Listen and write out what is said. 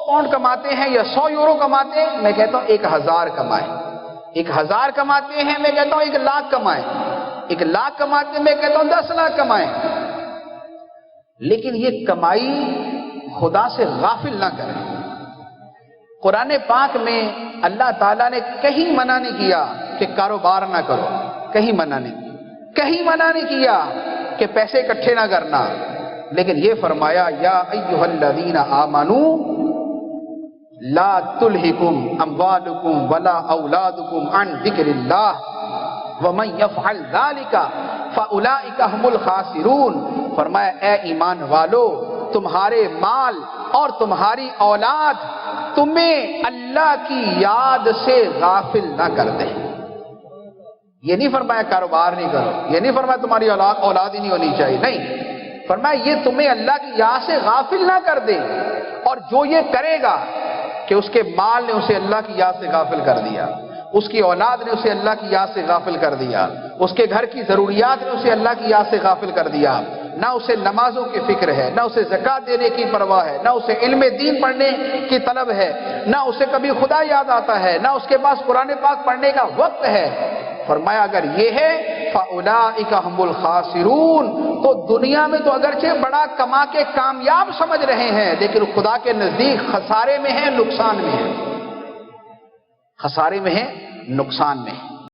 Pound کماتے ہیں یا 100 یورو کماتے ہیں، میں کہتا ہوں 1000 کمائیں۔ 1000 کماتے ہیں، میں کہتا ہوں 1 لاکھ کمائیں۔ 1 لاکھ کماتے ہیں، میں کہتا ہوں 10 لاکھ کمائیں۔ لیکن یہ کمائی خدا سے غافل نہ کریں۔ قرآن پاک میں اللہ تعالیٰ نے کہیں منع نہیں کیا کہ کاروبار نہ کرو، کہیں منع نہیں کیا کہ پیسے اکٹھے نہ کرنا، لیکن یہ فرمایا یا ایھا الذین آمنوا لا تلہکم اموالکم ولا اولادکم عن ذکر اللہ ومن یفعل ذلک فاولئک هم الخاسرون۔ فرمایا اے ایمان والو، تمہارے مال اور تمہاری اولاد تمہیں اللہ کی یاد سے غافل نہ کر دے۔ یہ نہیں فرمایا کاروبار نہیں کرو، یہ نہیں فرمایا تمہاری اولاد ہی نہیں ہونی چاہیے، نہیں، فرمایا یہ تمہیں اللہ کی یاد سے غافل نہ کر دے۔ اور جو یہ کرے گا کہ اس کے مال نے اسے اللہ کی یاد سے غافل کر دیا، اس کی اولاد نے اسے اللہ کی یاد سے غافل کر دیا، اس کے گھر کی ضروریات نے اسے اللہ کی یاد سے غافل کر دیا، نہ اسے نمازوں کی فکر ہے، نہ اسے زکوٰۃ دینے کی پرواہ ہے، نہ اسے علم دین پڑھنے کی طلب ہے، نہ اسے کبھی خدا یاد آتا ہے، نہ اس کے پاس قرآن پاک پڑھنے کا وقت ہے، فرمایا اگر یہ ہے فَأُولَئِكَ هُمُ الْخَاسِرُونَ، تو دنیا میں تو اگرچہ بڑا کما کے کامیاب سمجھ رہے ہیں، لیکن خدا کے نزدیک خسارے میں ہیں، نقصان میں ہیں، خسارے میں ہیں، نقصان میں ہیں۔